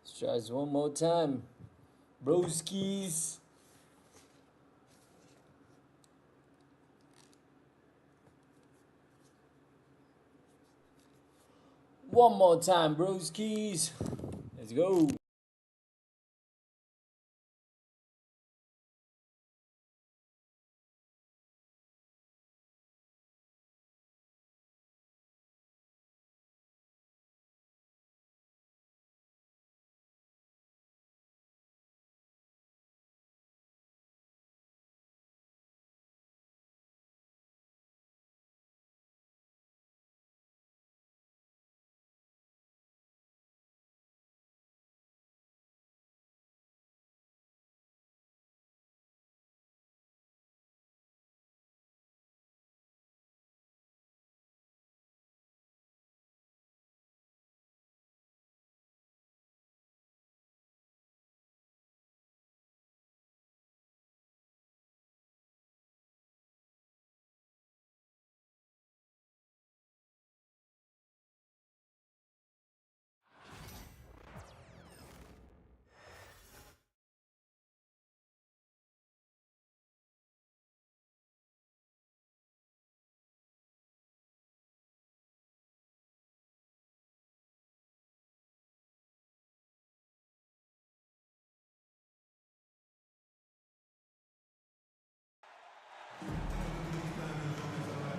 Let's try this one more time. Broskis. One more time, broskis. Let's go.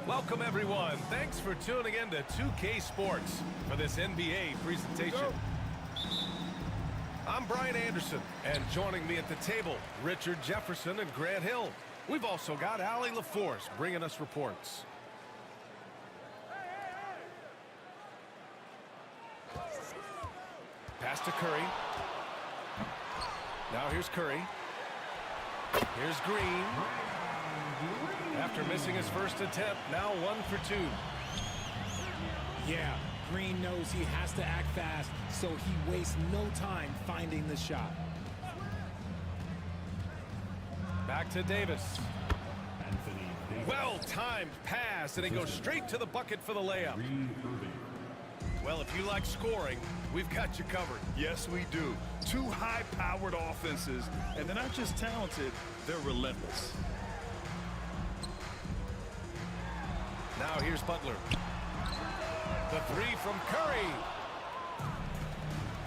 Welcome, everyone. Thanks for tuning in to 2K Sports for this NBA presentation. I'm Brian Anderson, and joining me at the table, Richard Jefferson and Grant Hill. We've also got Allie LaForce bringing us reports. Pass to Curry. Now here's Curry. Here's Green. After missing his first attempt, now 1 for 2. Yeah, Green knows he has to act fast, so he wastes no time finding the shot. Back to Davis. Well-timed pass, and he goes straight to the bucket for the layup. Well, if you like scoring, we've got you covered. Yes, we do. Two high-powered offenses, and they're not just talented, they're relentless. Now here's Butler. The three from Curry.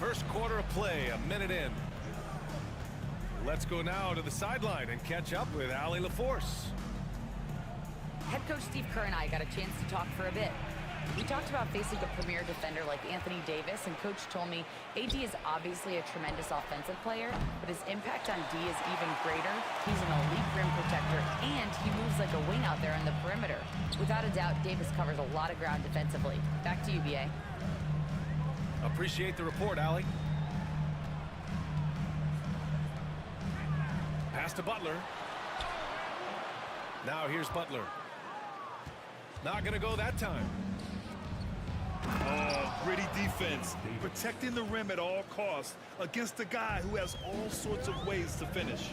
First quarter of play, a minute in. Let's go now to the sideline and catch up with Allie LaForce. Head coach Steve Kerr and I got a chance to talk for a bit. We talked about facing a premier defender like Anthony Davis, and coach told me AD is obviously a tremendous offensive player, but his impact on D is even greater. He's an elite rim protector, and he moves like a wing out there on the perimeter. Without a doubt, Davis covers a lot of ground defensively. Back to you, BA. Appreciate the report, Allie. Pass to Butler. Now here's Butler. Not going to go that time. Oh, gritty defense. Protecting the rim at all costs against a guy who has all sorts of ways to finish.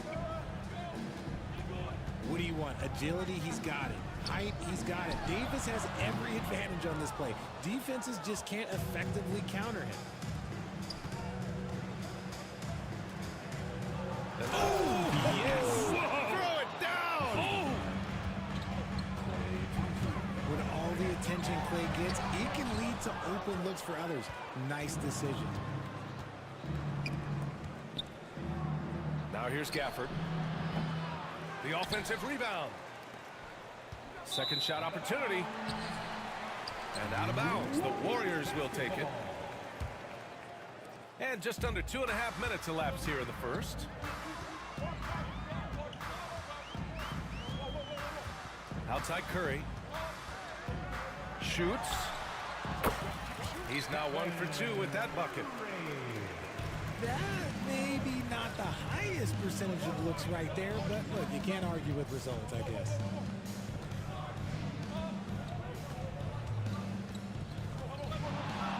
What do you want? Agility, he's got it. Height, he's got it. Davis has every advantage on this play. Defenses just can't effectively counter him. Oh, yes. Throw it down. When all the attention Clay gets, it can lead to open looks for others. Nice decision. Now here's Gafford. The offensive rebound. Second shot opportunity. And out of bounds. The Warriors will take it. And just under 2.5 minutes elapsed here in the first. Outside Curry. Shoots. He's now 1 for 2 with that bucket. That may be not the highest percentage of looks right there, but look, you can't argue with results, I guess.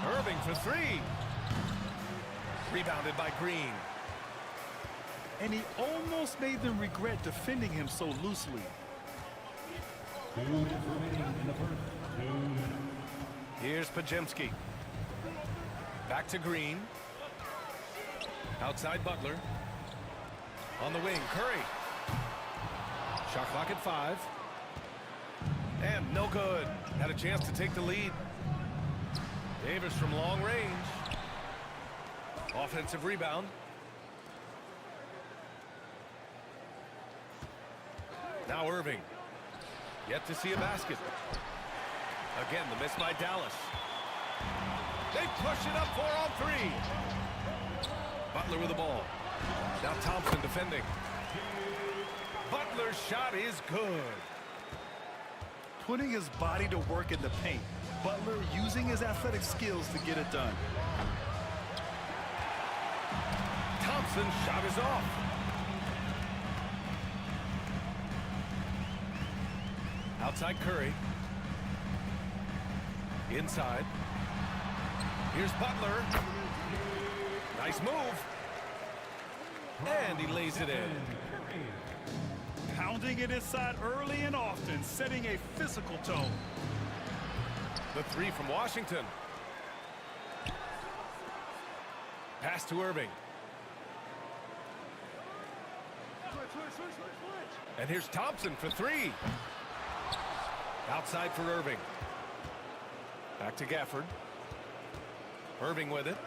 Irving for three. Rebounded by Green. And he almost made them regret defending him so loosely. Here's Podziemski. Back to Green. Outside Butler. On the wing, Curry. Shot clock at 5. And no good. Had a chance to take the lead. Davis from long range. Offensive rebound. Now Irving. Yet to see a basket. Again, the miss by Dallas. They push it up 4 on 3. Butler with the ball. Now Thompson defending. Butler's shot is good. Putting his body to work in the paint. Butler using his athletic skills to get it done. Thompson's shot is off. Outside Curry. Inside. Here's Butler. Nice move. And he lays it in. Pounding it inside early and often, setting a physical tone. The three from Washington. Pass to Irving. And here's Thompson for 3. Outside for Irving. Back to Gafford. Irving with it.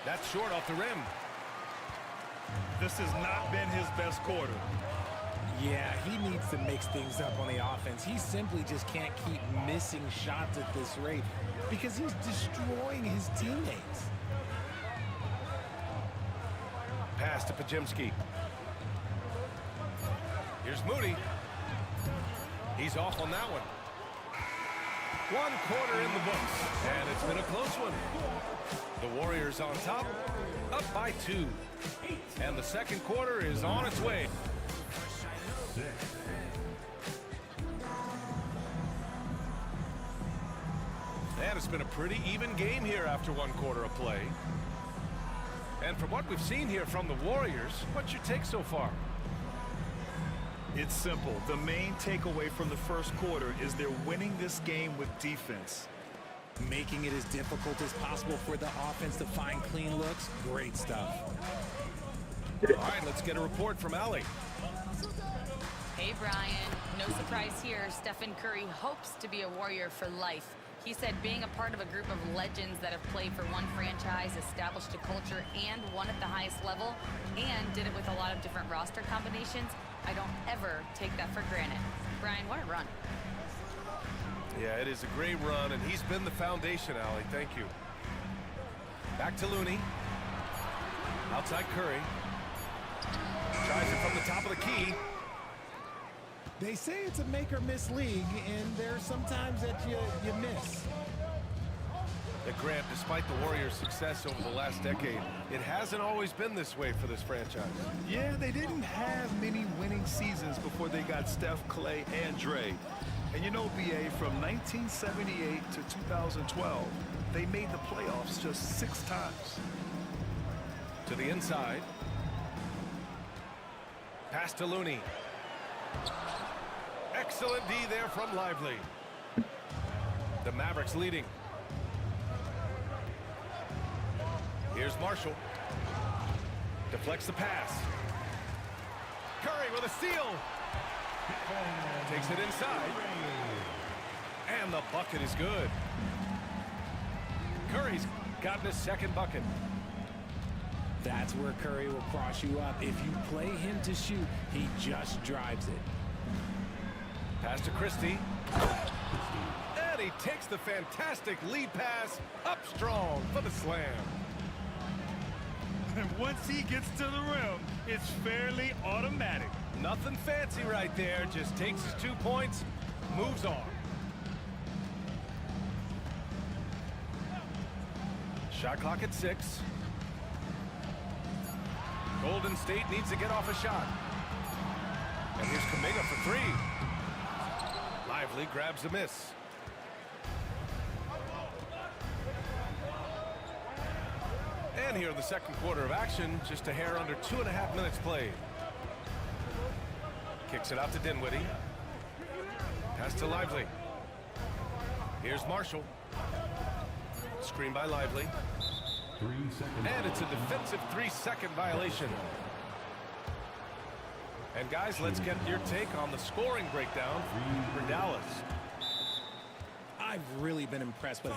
That's short off the rim. This has not been his best quarter. Yeah, he needs to mix things up on the offense. He simply just can't keep missing shots at this rate because he's destroying his teammates. Pass to Podziemski. Here's Moody. He's off on that one. 1 quarter in the books, and it's been a close one. The Warriors on top, up by 2. And the second quarter is on its way. And it's been a pretty even game here after 1 quarter of play. And from what we've seen here from the Warriors, what's your take so far? It's simple. The main takeaway from the first quarter is they're winning this game with defense. Making it as difficult as possible for the offense to find clean looks. Great stuff. All right, let's get a report from Allie. Hey, Brian. No surprise here. Stephen Curry hopes to be a Warrior for life. He said being a part of a group of legends that have played for one franchise, established a culture, and won at the highest level, and did it with a lot of different roster combinations, I don't ever take that for granted. Brian, what a run. Yeah, it is a great run, and he's been the foundation, Allie. Thank you. Back to Looney. Outside Curry. Tries it from the top of the key. They say it's a make or miss league, and there's sometimes that you miss. Grant, despite the Warriors' success over the last decade, it hasn't always been this way for this franchise. Yeah, they didn't have many winning seasons before they got Steph, Clay, and Dre. And you know, BA, from 1978 to 2012, they made the playoffs just 6 times. To the inside. Pass to Looney. Excellent D there from Lively. The Mavericks leading. Here's Marshall. Deflects the pass. Curry with a steal. Takes it inside. And the bucket is good. Curry's gotten his second bucket. That's where Curry will cross you up. If you play him to shoot, he just drives it. Pass to Christie. And he takes the fantastic lead pass up strong for the slam. And once he gets to the rim, it's fairly automatic. Nothing fancy right there. Just takes his 2 points, moves on. Shot clock at 6. Golden State needs to get off a shot. And here's Kuminga for three. Lively grabs the miss. And here in the second quarter of action, just a hair under 2.5 minutes played. Kicks it out to Dinwiddie. Pass to Lively. Here's Marshall. Screen by Lively. 3 seconds. And it's a defensive 3-second violation. And guys, let's get your take on the scoring breakdown for Dallas. I've really been impressed with how